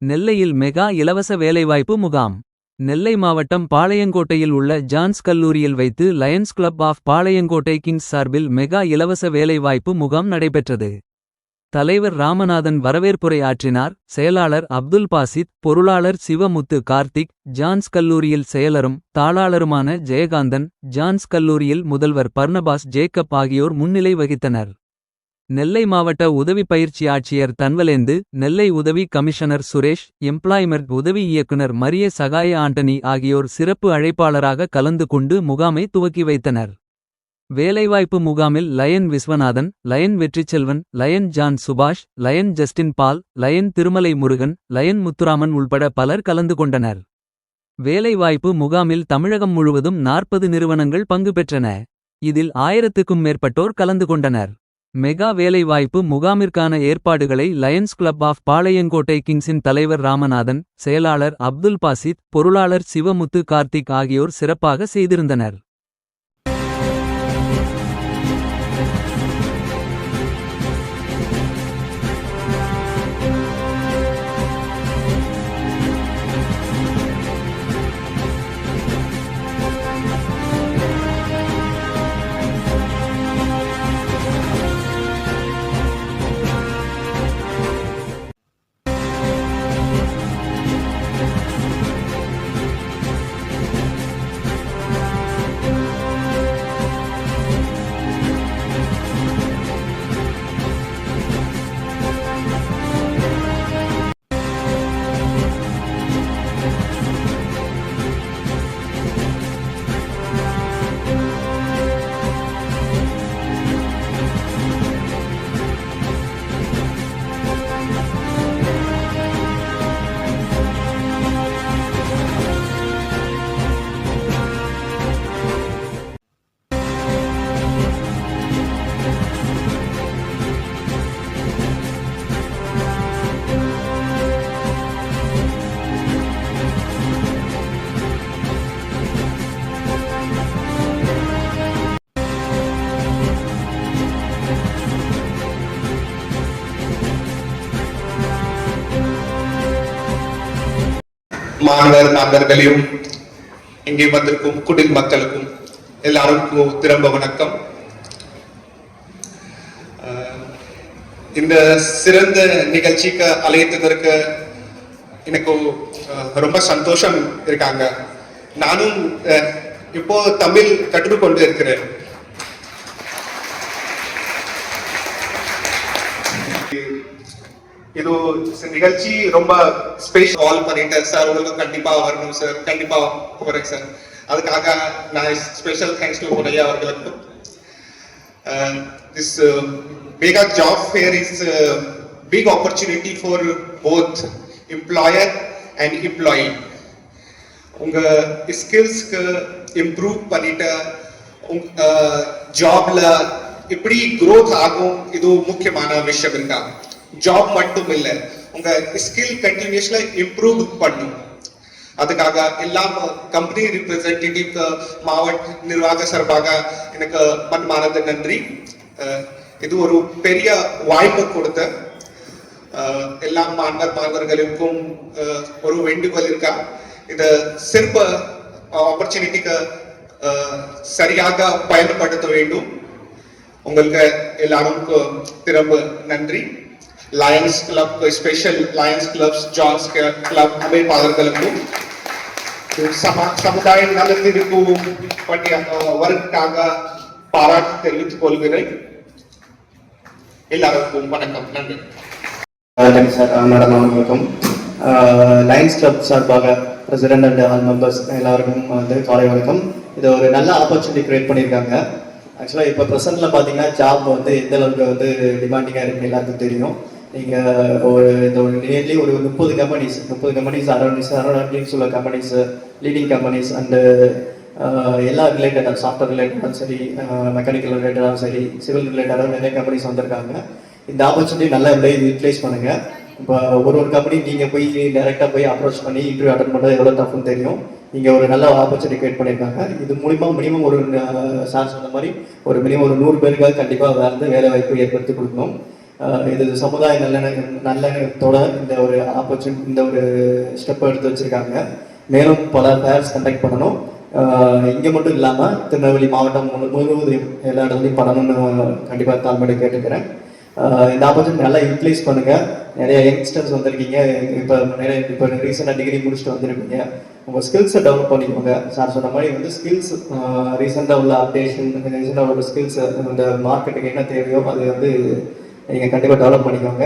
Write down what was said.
நெல்லையில் மெகா இலவச வேலைவாய்ப்பு முகாம். நெல்லை மாவட்டம் பாளையங்கோட்டையில் உள்ள ஜான்ஸ் கல்லூரியில் வைத்து lions club of Palayamkottai kings சார்பில் மெகா இலவச வேலைவாய்ப்பு முகாம் நடைபெற்றது. தலைவர் ராமநாதன் வரவேற்புரை ஆற்றினார். செயலாளர் அப்துல் பாசித், பொருளாளர் சிவமுத்து கார்த்திக், ஜான்ஸ் கல்லூரியில் செயலரும் தாளாளருமான ஜெயகாந்தன், ஜான்ஸ் கல்லூரியில் முதல்வர் பர்னபாஸ் ஜேக்கப் ஆகியோர் முன்னிலை வகித்தனர். நெல்லை மாவட்ட உதவி பயிற்சி ஆட்சியர் தன்வலேந்து, நெல்லை உதவி கமிஷனர் சுரேஷ், எம்ப்ளாய்மெண்ட் உதவி இயக்குனர் மரிய சகாய ஆண்டனி ஆகியோர் சிறப்பு அழைப்பாளராக கலந்து கொண்டு முகாமை துவக்கி வைத்தனர். வேலைவாய்ப்பு முகாமில் lion Viswanathan, lion Vetriselvan, lion John Subash, lion Justin Paul, lion Thirumalai Murugan, lion Muthuraman உள்பட பலர் கலந்து கொண்டனர். வேலைவாய்ப்பு முகாமில் தமிழகம் முழுவதும் 40 நிறுவனங்கள் பங்கு பெற்றன. இதில் 1000க்கும் மேற்பட்டோர் கலந்து கொண்டனர். மெகா வேலைவாய்ப்பு முகாமிற்கான ஏற்பாடுகளை லயன்ஸ் கிளப் ஆஃப் பாளையங்கோட்டை கிங்ஸின் தலைவர் ராமநாதன், செயலாளர் அப்துல் பாசித், பொருளாளர் சிவமுத்து கார்த்திக் ஆகியோர் சிறப்பாக செய்திருந்தனர். மாணவர் மாணவர்களையும் இங்கே வந்திருக்கும் குடில் மக்களுக்கும் எல்லாருக்கும் திரும்ப வணக்கம். இந்த சிறந்த நிகழ்ச்சிக்கு அழைத்ததற்கு எனக்கு ரொம்ப சந்தோஷம் இருக்காங்க. நானும் இப்போ தமிழ் கற்றுக்கொண்டு இருக்கிறேன். இது நிகழ்ச்சி ரொம்ப ஸ்பெஷல். கால் பண்ணிட்டேன் சார், உங்களுக்கு கண்டிப்பா வரணும் சார், கண்டிப்பா போறேன் சார். அதுக்காக நான் ஸ்பெஷல் தேங்க்ஸ் டு உடைய அவர்களுக்கு. This mega job fair is big opportunity for both employer and employee. உங்க ஸ்கில்ஸ்க்கு இம்ப்ரூவ் பண்ணிட்டு ஜாப்ல எப்படி க்ரோத் ஆகும், இது முக்கியமான விஷயம் இருக்கா. ஜாப் மட்டும் இல்ல, உங்க ஸ்கில் கண்டினியூஸ்ல இம்ப்ரூவ் பண்ணும். அதுக்காக எல்லா கம்பெனி ரிப்ரசன்டேட்டிவ் மாவட்ட நிர்வாக சார்பாக எனக்கு மனமார்ந்த நன்றி. இது ஒரு பெரிய வாய்ப்பு கொடுத்த எல்லா மாணவர்களுக்கும் ஒரு வேண்டுகோள் இருக்கா. இத சிறப்பு ஆப்பர்ச்சுனிட்டிக்கு சரியாக பயன்படுத்த வேண்டும். உங்களுக்கு எல்லாருக்கும் திரும்ப நன்றி. Lions club, special Lions clubs, Johns club அமைப்பாளர்களுக்கும் சமுதாய நலத்திற்கும் வருக்காக பாராட்டு தெரிவித்துக் கொள்கிறேன். எல்லாருக்கும் வணக்கம், நன்றி. வணக்கம். லயன்ஸ் கிளப் சார்பாக பிரசிடென்ட் அண்ட் ஆல் மெம்பர்ஸ் எல்லாருக்கும் காலை வணக்கம். இது ஒரு நல்ல ஆப்பர்ச்சுனிட்டி கிரியேட் பண்ணியிருக்காங்க. ஆக்சுவலாக இப்போ ப்ரெசென்ட்டில் பார்த்தீங்கன்னா ஜாப் எந்த அளவுக்கு டிமாண்டிங்காக இருக்குது எல்லாருக்கும் தெரியும். நீங்கள் ஒரு நியர்லி ஒரு 30 கம்பெனிஸ் அரௌண்ட் உள்ள கம்பெனிஸ், லீடிங் கம்பெனிஸ் அண்டு எல்லா ரிலேட்டடாக சாஃப்ட்வேர் ரிலேட்டடாகவும் சரி, மெக்கானிக்கல் ரிலேட்டடாகவும் சரி, சிவில் ரிலேட்டடாகவும் நிறைய கம்பெனிஸ் வந்திருக்காங்க. இந்த ஆப்பர்ச்சுனிட்டி நல்லா யூட்டிலைஸ் பண்ணுங்கள். இப்போ ஒரு கம்பெனி நீங்கள் போய் டேரெக்டாக போய் அப்ரோச் பண்ணி இன்டர்வியூ அட்டன் பண்ணுறது எவ்வளோ டஃப்னு தெரியும். இங்கே ஒரு நல்ல ஆப்பர்ச்சுனிட்டி கிரியேட் பண்ணியிருக்காங்க. இது மூலிமா மினிமம் ஒரு சார் சொன்ன மாதிரி ஒரு மினிமம் ஒரு 100 பேருக்காக கண்டிப்பாக வேலை வாய்ப்பு ஏற்படுத்தி கொடுக்கணும். இது சமுதாய நல்லெண்ணத்தோட இந்த ஒரு இந்த ஒரு ஸ்டெப் எடுத்து வச்சிருக்காங்க. மேலும் பல ஃபேர்ஸ் கண்டக்ட் பண்ணணும். இங்கே மட்டும் இல்லாமல் திருநெல்வேலி மாவட்டம் முழுவதும் எல்லா இடத்துலையும் பண்ணணும்னு கண்டிப்பாக தாழ்மையை கேட்டுக்கிறேன். இந்த ஆப்பர்ச்சுனிட்டி நல்லா யூட்டிலைஸ் பண்ணுங்கள். நிறைய யங்ஸ்டர்ஸ் வந்திருக்கீங்க. இப்போ ரீசெண்டாக டிகிரி முடிச்சுட்டு வந்திருக்கீங்க. உங்கள் ஸ்கில்ஸை டெவலப் பண்ணிக்கோங்க. சார் சொன்ன மாதிரி வந்து ஸ்கில்ஸ் ரீசெண்டாக உள்ள அப்டேஷன், ரீசெண்டாக உள்ள ஸ்கில்ஸ் இந்த மார்க்கெட்டுக்கு என்ன தேவையோ அது வந்து நீங்கள் கண்டிப்பாக டெவலப் பண்ணிக்கோங்க.